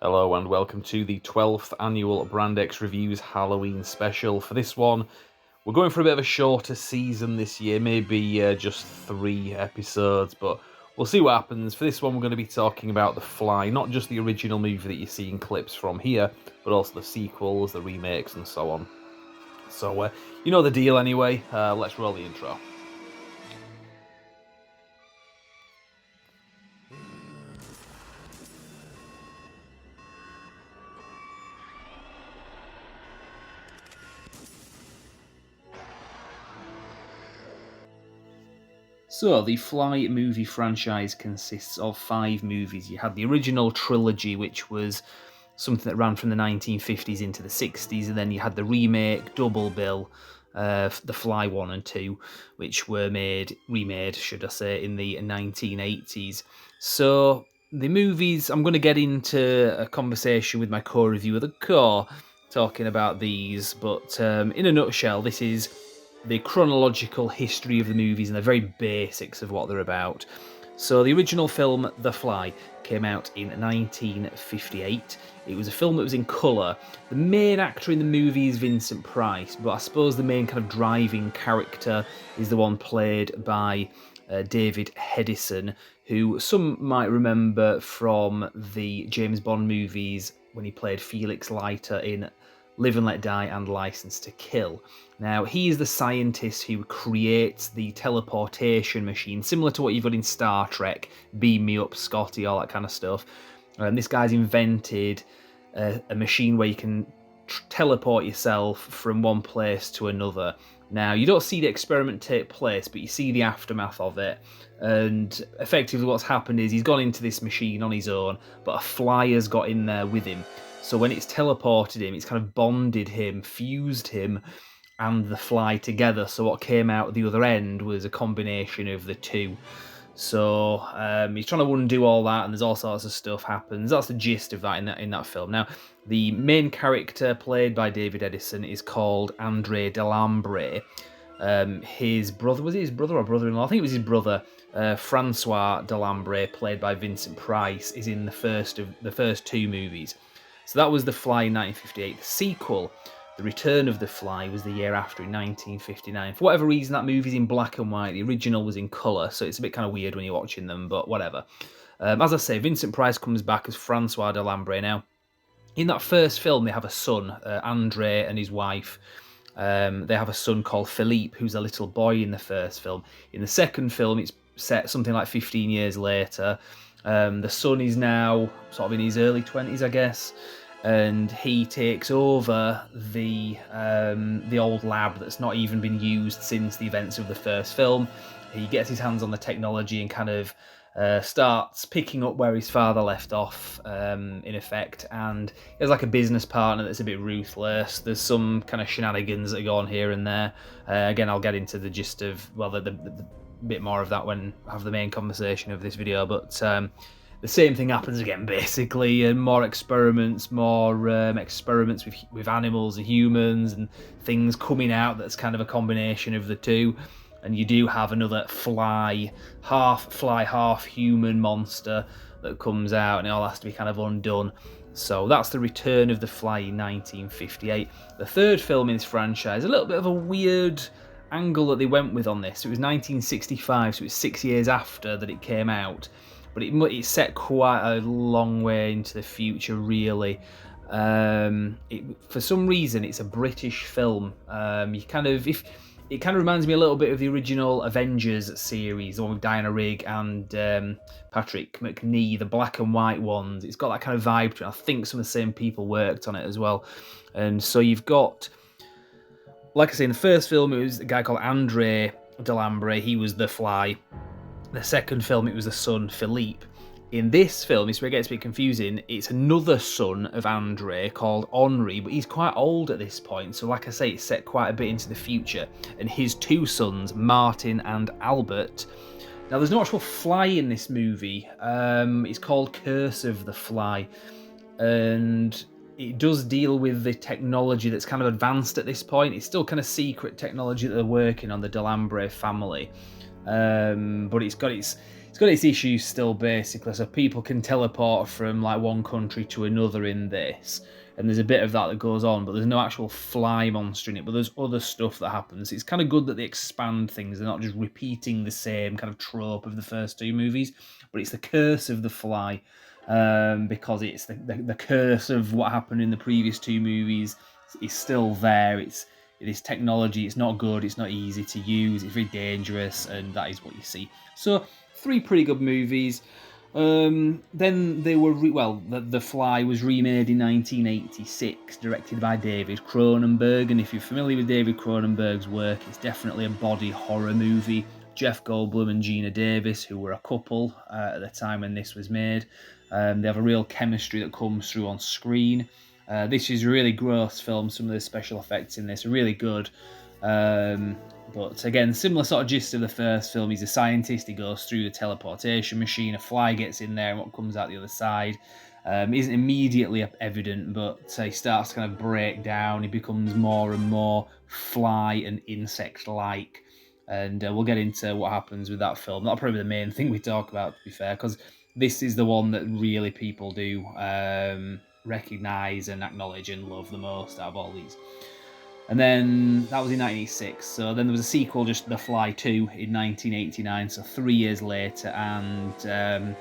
Hello and welcome to the 12th annual Brand X Reviews Halloween special. For this one, we're going for a bit of a shorter season this year, maybe just 3 episodes, but we'll see what happens. For this one, we're going to be talking about The Fly, not just the original movie that you're seeing clips from here, but also the sequels, the remakes, and so on. So, you know the deal anyway. Let's roll the intro. So, the Fly movie franchise consists of 5 movies. You had the original trilogy, which was something that ran from the 1950s into the 60s, and then you had the remake, double bill, The Fly 1 and 2, which were remade, should I say, in the 1980s. So, the movies, I'm going to get into a conversation with my co-reviewer, The Core, talking about these, but in a nutshell, this is the chronological history of the movies and the very basics of what they're about. So the original film, The Fly, came out in 1958. It was a film that was in colour. The main actor in the movie is Vincent Price, but I suppose the main kind of driving character is the one played by David Hedison, who some might remember from the James Bond movies when he played Felix Leiter in Live and Let Die and License to Kill. Now, he is the scientist who creates the teleportation machine, similar to what you've got in Star Trek, Beam Me Up, Scotty, all that kind of stuff. This guy's invented a machine where you can teleport yourself from one place to another. Now, you don't see the experiment take place, but you see the aftermath of it. And effectively what's happened is he's gone into this machine on his own, but a fly has got in there with him. So when it's teleported him, it's kind of bonded him, fused him, and the fly together. So what came out at the other end was a combination of the two. So he's trying to undo all that, and there's all sorts of stuff happens. That's the gist of that in that film. Now, the main character played by David Edison is called Andre Delambre. His brother, was it his brother or brother-in-law? I think it was his brother, Francois Delambre, played by Vincent Price, is in the first 2 movies. So that was The Fly in 1958. The sequel, The Return of the Fly, was the year after in 1959. For whatever reason, that movie's in black and white. The original was in colour, so it's a bit kind of weird when you're watching them, but whatever. As I say, Vincent Price comes back as Francois Delambre. Now, in that first film, they have a son, Andre, and his wife. They have a son called Philippe, who's a little boy in the first film. In the second film, it's set something like 15 years later. The son is now sort of in his early 20s, I guess, and he takes over the old lab that's not even been used since the events of the first film. He gets his hands on the technology and kind of starts picking up where his father left off, in effect, and he has like a business partner that's a bit ruthless. There's some kind of shenanigans that go on here and there. Again, I'll get into the gist of, well, the bit more of that when I have the main conversation of this video, but the same thing happens again, basically, and more experiments with animals and humans, and things coming out that's kind of a combination of the two. And you do have another half human monster that comes out, and it all has to be kind of undone. So that's The Return of the Fly in 1958. The third film in this franchise, a little bit of a weird angle that they went with on this. It was 1965, so it was 6 years after that it came out, but it's set quite a long way into the future, really. For some reason, it's a British film. It kind of reminds me a little bit of the original Avengers series, the one with Diana Rigg and Patrick McNee, the black and white ones. It's got that kind of vibe to it. I think some of the same people worked on it as well. And so you've got, like I say, in the first film, it was a guy called Andre Delambre. He was the Fly. The second film, it was the son, Philippe. In this film, it's where it gets a bit confusing. It's another son of Andre called Henri, but he's quite old at this point. So like I say, it's set quite a bit into the future. And his 2 sons, Martin and Albert. Now, there's no actual fly in this movie. It's called Curse of the Fly. And it does deal with the technology that's kind of advanced at this point. It's still kind of secret technology that they're working on, the Delambre family. But it's got its it's got its issues still, basically. So people can teleport from like one country to another in this, and there's a bit of that goes on, but there's no actual fly monster in it. But there's other stuff that happens. It's kind of good that they expand things. They're not just repeating the same kind of trope of the first two movies, but it's the curse of the fly, because it's the curse of what happened in the previous two movies is still there. It is technology. It's not good. It's not easy to use. It's very dangerous, and that is what you see. So 3 pretty good movies. Then they were The Fly was remade in 1986, directed by David Cronenberg. And if you're familiar with David Cronenberg's work, it's definitely a body horror movie. Jeff Goldblum and Gina Davis, who were a couple at the time when this was made, they have a real chemistry that comes through on screen. This is a really gross film. Some of the special effects in this are really good. But again, similar sort of gist of the first film. He's a scientist. He goes through the teleportation machine. A fly gets in there, and what comes out the other side isn't immediately evident, but he starts to kind of break down. He becomes more and more fly and insect-like. And we'll get into what happens with that film. That'll probably be the main thing we talk about, to be fair, because this is the one that really people do recognise and acknowledge and love the most out of all these. And then that was in 1986. So then there was a sequel, just The Fly 2, in 1989, so 3 years later. And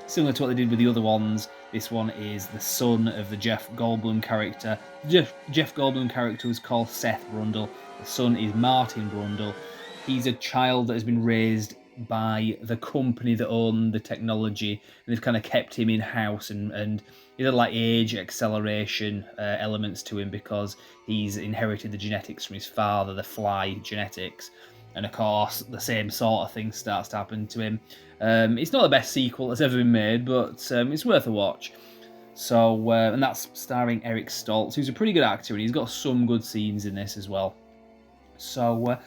similar to what they did with the other ones, this one is the son of the Jeff Goldblum character. Jeff Goldblum character was called Seth Brundle. The son is Martin Brundle. He's a child that has been raised by the company that own the technology, and they've kind of kept him in-house, and he had like age acceleration elements to him because he's inherited the genetics from his father, the fly genetics, and of course the same sort of thing starts to happen to him. It's not the best sequel that's ever been made, but it's worth a watch. So and that's starring Eric Stoltz, who's a pretty good actor, and he's got some good scenes in this as well. So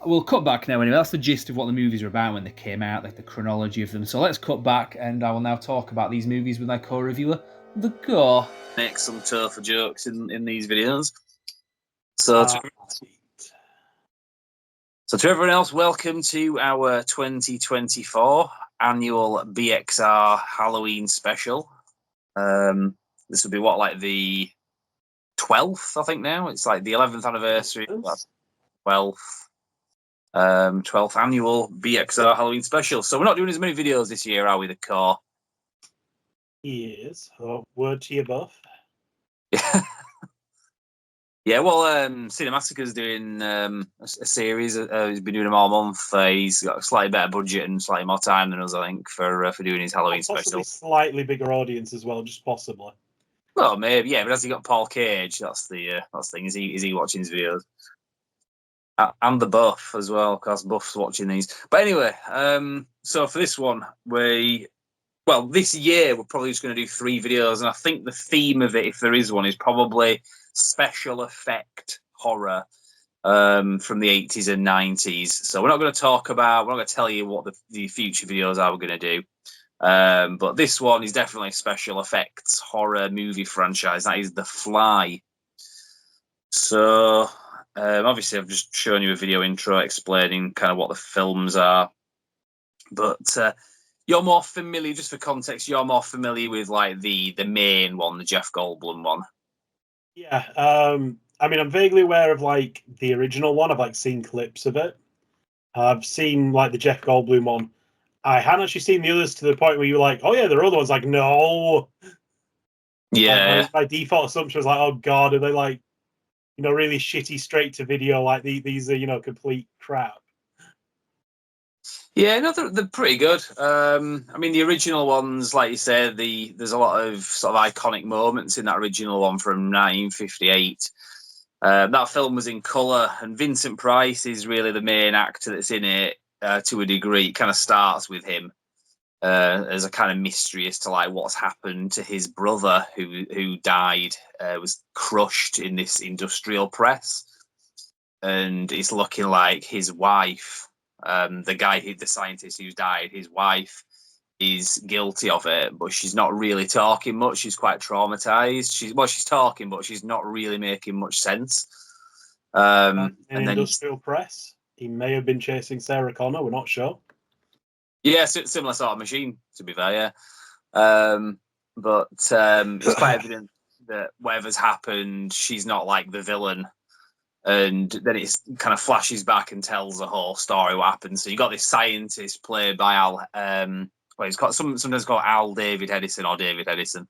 we'll cut back now anyway. That's the gist of what the movies are about when they came out, like the chronology of them. So let's cut back, and I will now talk about these movies with my co-reviewer, The Gore. Make some turf jokes in these videos. So to everyone else, welcome to our 2024 annual BXR Halloween special. This will be like the 12th, I think now. It's like the 11th anniversary. 12th annual BXR Halloween special. So we're not doing as many videos this year, are we, The Core? Yes. Oh, word to you both. Yeah, well, Cinemassacre's doing a series. He's been doing them all month. He's got a slightly better budget and slightly more time than us, I think, for doing his Halloween special. Slightly bigger audience as well, just possibly. Well, maybe, yeah. But has he got Paul Cage? That's the thing. Is he watching his videos? And the Buff as well, because Buff's watching these. But anyway, so for this one, this year we're probably just going to do 3 videos, and I think the theme of it, if there is one, is probably special effect horror from the 80s and 90s. So we're not going to tell you what the future videos are we're going to do. But this one is definitely a special effects horror movie franchise. That is The Fly. So obviously I've just shown you a video intro explaining kind of what the films are. But you're more familiar, just for context, you're more familiar with like the main one, the Jeff Goldblum one. Yeah. I mean, I'm vaguely aware of like the original one. I've like seen clips of it. I've seen like the Jeff Goldblum one. I hadn't actually seen the others to the point where you were like, oh yeah, there are other ones. Like, no. Yeah. Like, my default assumption was like, oh god, are they like, really shitty straight to video? Like these are, complete crap. Yeah, no, they're pretty good. I mean, the original ones, like you said, there's a lot of sort of iconic moments in that original one from 1958. That film was in colour, and Vincent Price is really the main actor that's in it to a degree. It kind of starts with him as a kind of mystery as to like what's happened to his brother who died, was crushed in this industrial press, and it's looking like his wife. The scientist who's died, his wife is guilty of it, but she's not really talking much. She's quite traumatized. She's talking, but she's not really making much sense. And industrial press. He may have been chasing Sarah Connor. We're not sure. Yeah, similar sort of machine, to be fair, yeah. But it's quite evident that whatever's happened, she's not like the villain. And then it kind of flashes back and tells the whole story what happened. So you got this scientist played by Al. Well, he's got sometimes called Al David Edison or David Edison.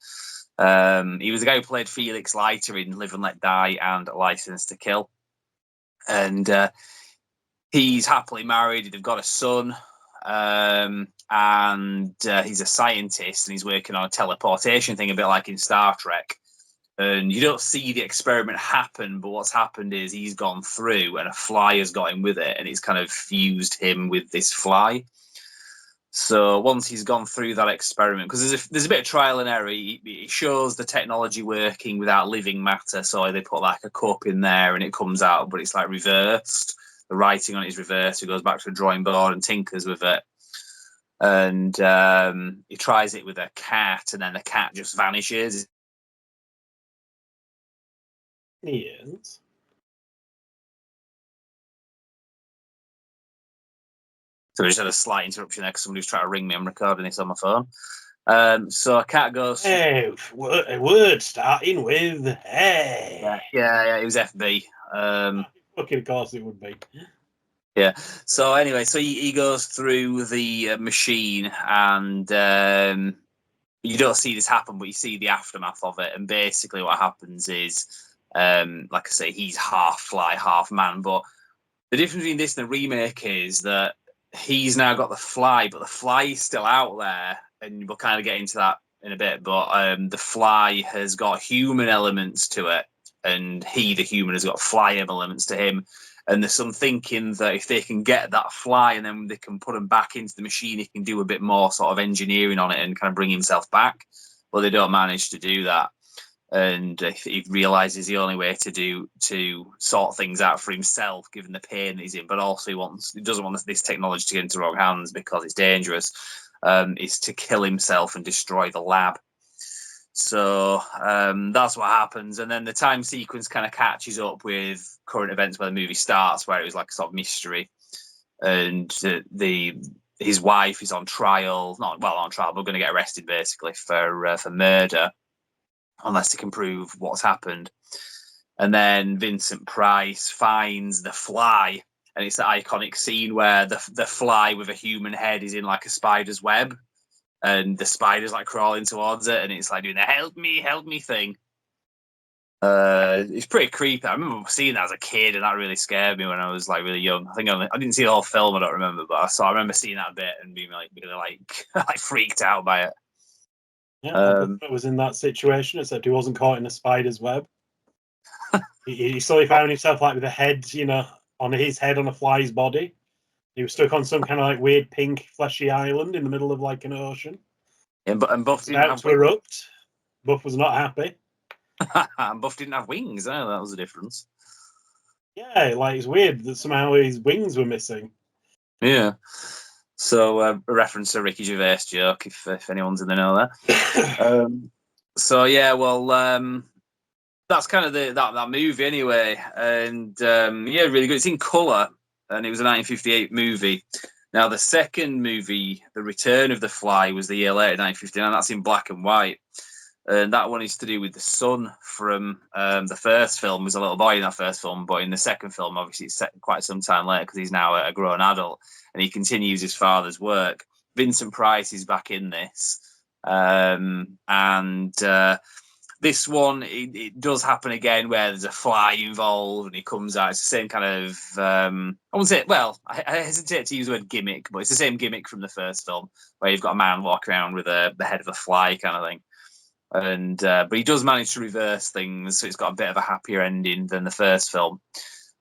He was the guy who played Felix Leiter in Live and Let Die and License to Kill. And he's happily married. They've got a son. And he's a scientist and he's working on a teleportation thing, a bit like in Star Trek. And you don't see the experiment happen, but what's happened is he's gone through and a fly has got him with it, and it's kind of fused him with this fly. So once he's gone through that experiment, because there's a bit of trial and error, he shows the technology working without living matter. So they put like a cup in there and it comes out, but it's like reversed. The writing on it is reversed. He goes back to a drawing board and tinkers with it. And he tries it with a cat, and then the cat just vanishes. Yes. So we just had a slight interruption there because somebody was trying to ring me. I'm recording this on my phone. So a cat goes. Hey, a word starting with hey. Yeah, it was FB. Fucking of course it would be. Yeah. So anyway, so he goes through the machine, and you don't see this happen, but you see the aftermath of it. And basically, what happens is, like I say, he's half fly, half man. But the difference between this and the remake is that he's now got the fly, but the fly is still out there, and we'll kind of get into that in a bit. But the fly has got human elements to it, and the human, has got fly elements to him. And there's some thinking that if they can get that fly and then they can put him back into the machine, he can do a bit more sort of engineering on it and kind of bring himself back. But they don't manage to do that. And he realizes the only way to sort things out for himself, given the pain that he's in, but also he doesn't want this technology to get into the wrong hands because it's dangerous, is to kill himself and destroy the lab. So that's what happens, and then the time sequence kind of catches up with current events where the movie starts, where it was like a sort of mystery, and his wife is on trial, not well on trial, but going to get arrested basically for murder, unless they can prove what's happened. And then Vincent Price finds the fly, and it's the iconic scene where the fly with a human head is in like a spider's web, and the spider's like crawling towards it, and it's like doing the help me thing. It's pretty creepy. I remember seeing that as a kid, and that really scared me when I was like really young. I think I didn't see the whole film, I don't remember, but I remember seeing that a bit and being like really like freaked out by it. Yeah, I was in that situation, except he wasn't caught in a spider's web. he slowly found himself like with a head, on his head on a fly's body. He was stuck on some kind of like weird pink fleshy island in the middle of like an ocean. Yeah, and Buff didn't About have to erupt. Buff was not happy. and Buff didn't have wings. That was the difference. Yeah, like it's weird that somehow his wings were missing. Yeah. So a reference to Ricky Gervais joke, if anyone's in the know there. So yeah, well, that's kind of that movie anyway, and yeah, really good. It's in color, and it was a 1958 movie. Now the second movie, The Return of the Fly, was the year later, 1959. That's in black and white, and that one is to do with the son from the first film. He was a little boy in that first film, but in the second film, obviously, it's set quite some time later because he's now a grown adult, and he continues his father's work. Vincent Price is back in this, and this one, it does happen again where there's a fly involved and he comes out. It's the same kind of, I wouldn't say, well, I hesitate to use the word gimmick, but it's the same gimmick from the first film where you've got a man walking around with the head of a fly kind of thing. And but he does manage to reverse things, so it's got a bit of a happier ending than the first film.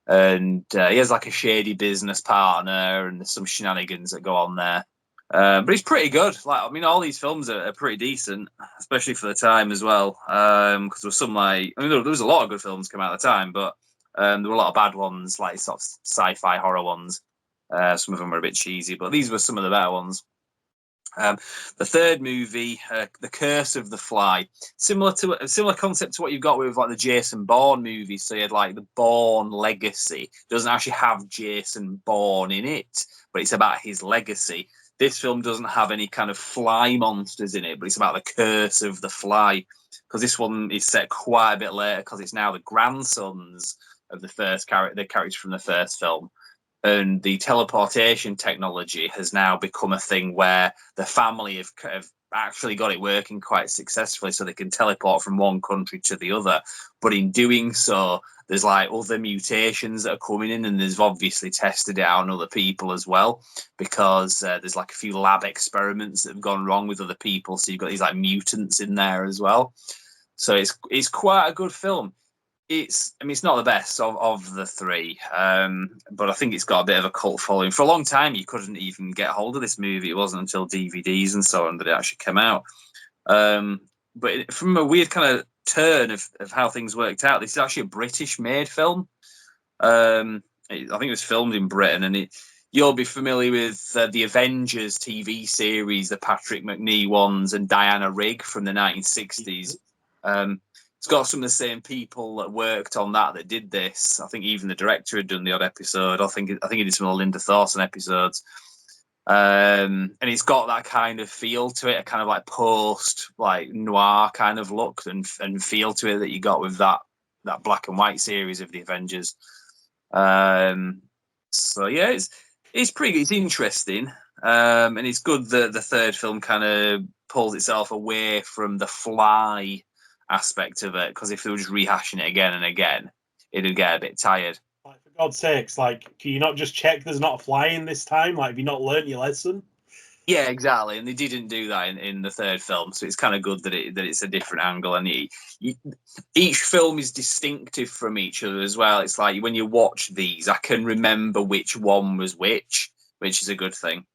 And he has like a shady business partner, and there's some shenanigans that go on there. But it's pretty good. Like, I mean, all these films are pretty decent, especially for the time as well. Because there was some there was a lot of good films come out at the time, but there were a lot of bad ones, like sort of sci-fi horror ones. Some of them were a bit cheesy, but these were some of the better ones. The third movie, The Curse of the Fly, similar concept to what you've got with like the Jason Bourne movies. So you had like the Bourne legacy. It doesn't actually have Jason Bourne in it, but it's about his legacy. this film doesn't have any kind of fly monsters in it, but it's about the curse of the fly. Because this one is set quite a bit later, because it's now the grandsons of the characters from the first film. And the teleportation technology has now become a thing where the family have actually got it working quite successfully, so they can teleport from one country to the other. But in doing so, there's like other mutations that are coming in, and they've obviously tested it out on other people as well, because there's like a few lab experiments that have gone wrong with other people. So you've got these like mutants in there as well. So it's quite a good film. It's not the best of the three, but I think it's got a bit of a cult following. For a long time, you couldn't even get hold of this movie. It wasn't until DVDs and so on that it actually came out. But from a weird kind of turn of how things worked out, this is actually a British-made film. I think it was filmed in Britain, and you'll be familiar with the Avengers TV series, the Patrick Macnee ones, and Diana Rigg from the 1960s. It's got some of the same people that worked on that did this. I think even the director had done the odd episode. I think he did some of the Linda Thorson episodes. And it's got that kind of feel to it, a kind of like post like noir kind of look and feel to it that you got with that black and white series of the Avengers. So yeah, it's pretty good. It's interesting. And it's good that the third film kind of pulls itself away from the fly aspect of it, because if they were just rehashing it again and again, it'd get a bit tired. Like, for God's sakes, like, can you not just check there's not a fly in this time? Like, have you not learnt your lesson? Yeah, exactly, and they didn't do that in the third film, so it's kind of good that it's a different angle, and each film is distinctive from each other as well. It's like when you watch these, I can remember which one was which is a good thing.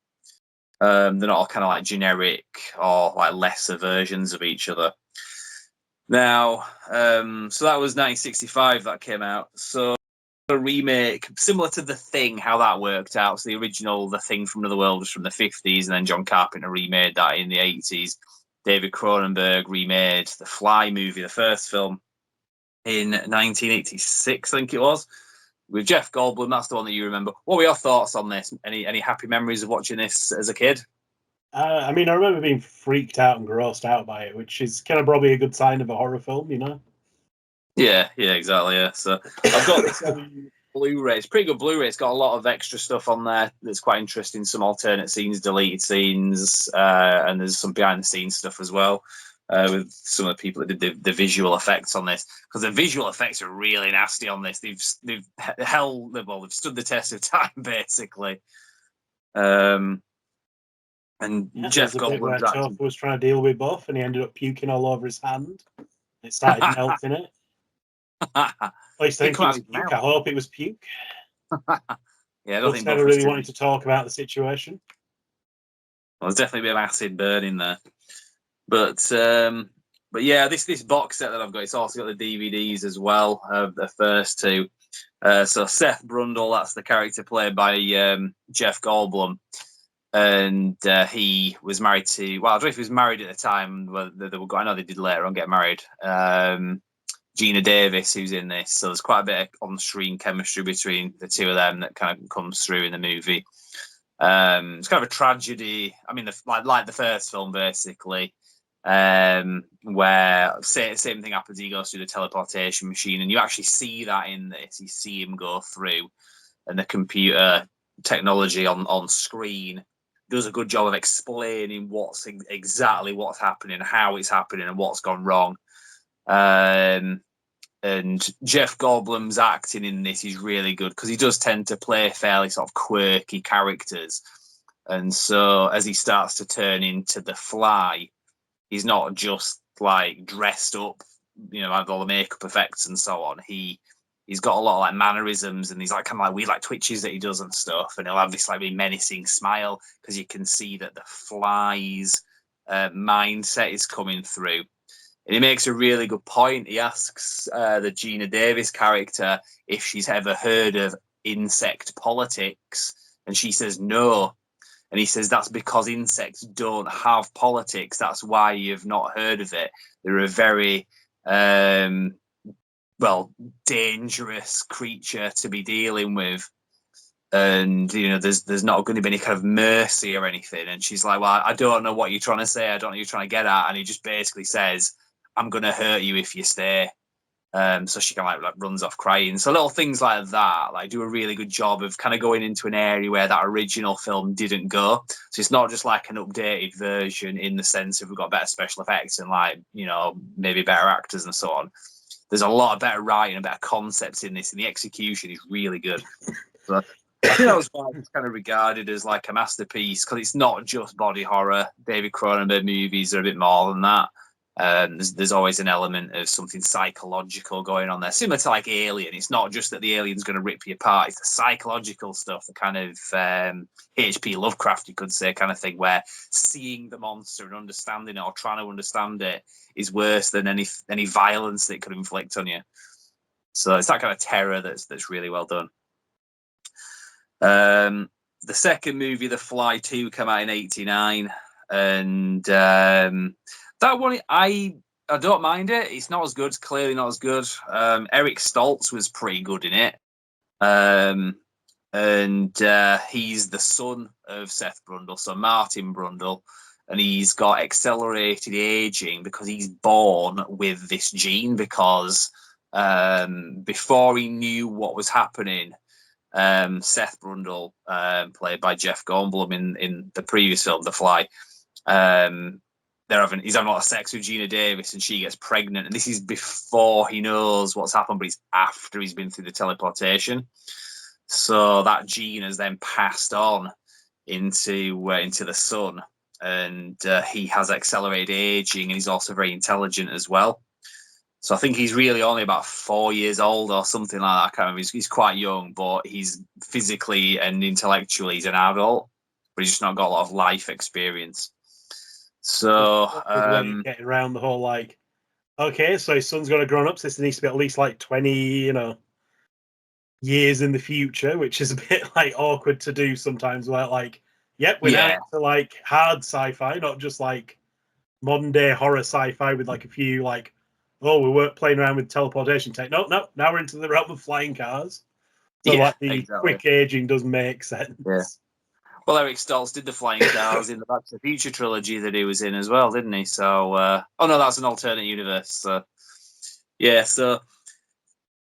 They're not all kind of like generic or like lesser versions of each other. Now, so that was 1965 that came out. So a remake similar to The Thing, how that worked out. So the original The Thing from Another World was from the 50s, and then John Carpenter remade that in the 80s. David Cronenberg remade The Fly movie, the first film, in 1986, I think it was, with Jeff Goldblum. That's the one that you remember. What were your thoughts on this? Any happy memories of watching this as a kid? I mean, I remember being freaked out and grossed out by it, which is kind of probably a good sign of a horror film, you know? Yeah, exactly. Yeah. So I've got this Blu-ray. It's pretty good Blu-ray. It's got a lot of extra stuff on there that's quite interesting. Some alternate scenes, deleted scenes, and there's some behind-the-scenes stuff as well with some of the people that did the visual effects on this. Because the visual effects are really nasty on this. They've stood the test of time basically. And Yeah, Jeff there's a bit where Goldblum's acting. Toph was trying to deal with both, and he ended up puking all over his hand. It started melting it. At least I think it was puke. I hope it was puke. Yeah, I don't think never really wanted to talk about the situation. Well, there's definitely a bit of acid burn in there. But yeah, this box set that I've got, it's also got the DVDs as well of the first two. So Seth Brundle, that's the character played by Jeff Goldblum. And he was married to, well, I don't know if he was married at the time. Well, I know they did later on get married. Gina Davis, who's in this. So there's quite a bit of on-screen chemistry between the two of them that kind of comes through in the movie. It's kind of a tragedy. I mean, like the first film, basically, where same thing happens. He goes through the teleportation machine, and you actually see that in this. You see him go through, and the computer technology on screen does a good job of explaining exactly what's happening, how it's happening, and what's gone wrong. And Jeff Goldblum's acting in this is really good, because he does tend to play fairly sort of quirky characters. And so as he starts to turn into the Fly, he's not just like dressed up, with all the makeup effects and so on. He's got a lot of like mannerisms, and he's like kind of like weird like twitches that he does and stuff, and he'll have this like really menacing smile, because you can see that the Fly's mindset is coming through. And he makes a really good point. He asks the Gina Davis character if she's ever heard of insect politics, and she says no. And he says that's because insects don't have politics. That's why you've not heard of it. They're a very dangerous creature to be dealing with. and there's not going to be any kind of mercy or anything. And she's like, well, I don't know what you're trying to say. I don't know what you're trying to get at. And he just basically says, I'm going to hurt you if you stay. So she kind of like runs off crying. So little things like that, like, do a really good job of kind of going into an area where that original film didn't go. So it's not just like an updated version in the sense of we've got better special effects and like, maybe better actors and so on. There's a lot of better writing and better concepts in this, and the execution is really good. So I think that was why it's kind of regarded as like a masterpiece, because it's not just body horror. David Cronenberg movies are a bit more than that. There's always an element of something psychological going on there, similar to like Alien. It's not just that the alien's going to rip you apart; it's the psychological stuff, the kind of H.P. Lovecraft, you could say, kind of thing, where seeing the monster and understanding it or trying to understand it is worse than any violence that it could inflict on you. So it's that kind of terror that's really well done. The second movie, The Fly 2, came out in '89, and that one, I don't mind it. It's not as good. It's clearly not as good. Eric Stoltz was pretty good in it. And he's the son of Seth Brundle, so Martin Brundle. And he's got accelerated aging because he's born with this gene, because before he knew what was happening, Seth Brundle, played by Jeff Goldblum in the previous film, The Fly, he's having a lot of sex with Gina Davis, and she gets pregnant. And this is before he knows what's happened, but it's after he's been through the teleportation. So that gene has then passed on into the son, and he has accelerated aging, and he's also very intelligent as well. So I think he's really only about 4 years old or something like that. I can't remember. He's quite young, but he's physically and intellectually he's an adult, but he's just not got a lot of life experience. So getting around the whole like, okay, so his son's got to grown up, so this needs to be at least like 20, years in the future, which is a bit like awkward to do sometimes. Where like, yep, we're now into like hard sci-fi, not just like modern day horror sci-fi with like a few like, oh, we weren't playing around with teleportation tech. No, now we're into the realm of flying cars. So like the quick aging does make sense. Yeah. Well, Eric Stoltz did the flying cars in the Back to the Future trilogy that he was in as well, didn't he? So, oh no, that's an alternate universe. So, yeah, so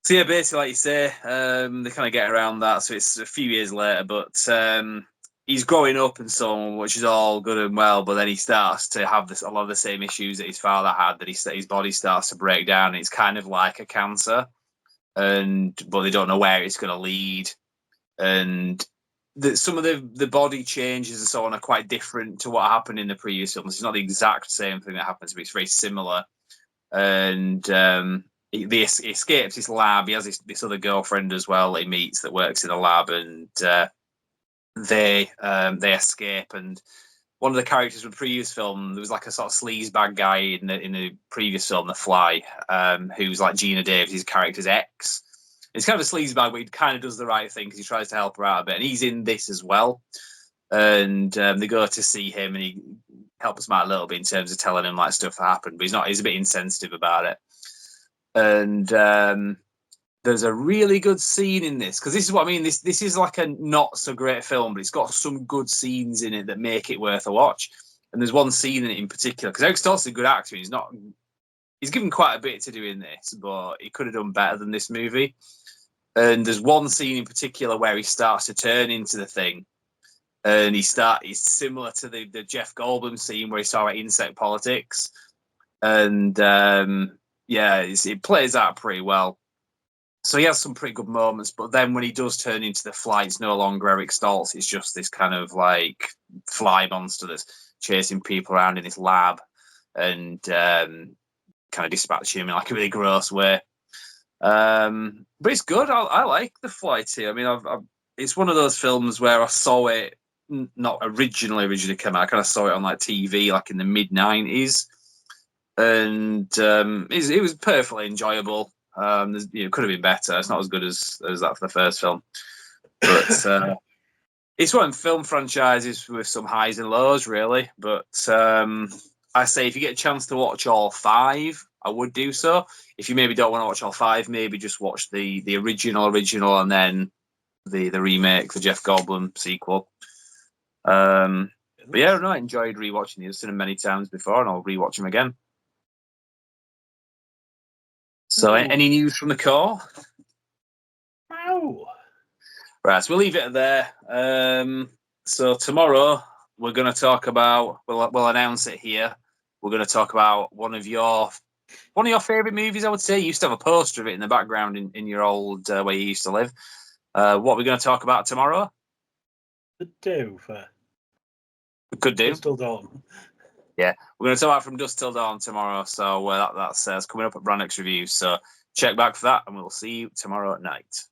yeah, basically, like you say, they kind of get around that. So it's a few years later, but he's growing up and so on, which is all good and well. But then he starts to have a lot of the same issues that his father had. That his body starts to break down. And it's kind of like a cancer, but they don't know where it's going to lead, and some of the body changes and so on are quite different to what happened in the previous films. It's not the exact same thing that happens, but it's very similar. And he escapes his lab. He has this other girlfriend as well that he meets that works in a lab, and they escape. And one of the characters from the previous film, there was like a sort of sleazebag guy in the previous film, The Fly, who's like Gina Davis' character's ex. It's kind of a sleazebag, but he kind of does the right thing because he tries to help her out a bit. And he's in this as well. And they go to see him, and he helps him out a little bit in terms of telling him like stuff that happened, but he's a bit insensitive about it. And there's a really good scene in this, because this is what I mean. This is like a not so great film, but it's got some good scenes in it that make it worth a watch. And there's one scene in it in particular, because Eric Stoltz is a good actor. He's given quite a bit to do in this, but he could have done better than this movie. And there's one scene in particular where he starts to turn into the thing, and he's similar to the Jeff Goldblum scene where he saw insect politics, and it plays out pretty well. So he has some pretty good moments, but then when he does turn into the Fly, it's no longer Eric Stoltz. It's just this kind of like fly monster that's chasing people around in this lab and kind of dispatching him in like a really gross way. But it's good. I like The Fly too. I mean, it's one of those films where I saw it not originally come out. I kind of saw it on like TV, like in the mid-90s, and it was perfectly enjoyable. It could have been better. It's not as good as that for the first film, but it's one of film franchises with some highs and lows, really. But I say if you get a chance to watch all 5, I would do so. If you maybe don't want to watch all 5, maybe just watch the original, and then the remake, the Jeff Goldblum sequel. But yeah, no, I enjoyed rewatching these. I've seen them many times before, and I'll rewatch them again. So, any news from the core? No. Right, so we'll leave it there. So tomorrow we're going to talk about. We'll announce it here. We're going to talk about one of your favorite movies. I would say you used to have a poster of it in the background in your old where you used to live. What we're going to talk about tomorrow? The Dover. Could do. Still Dawn. Yeah, we're going to talk about From Dusk Till Dawn tomorrow. So that's coming up at Brand X Review. So check back for that, and we'll see you tomorrow at night.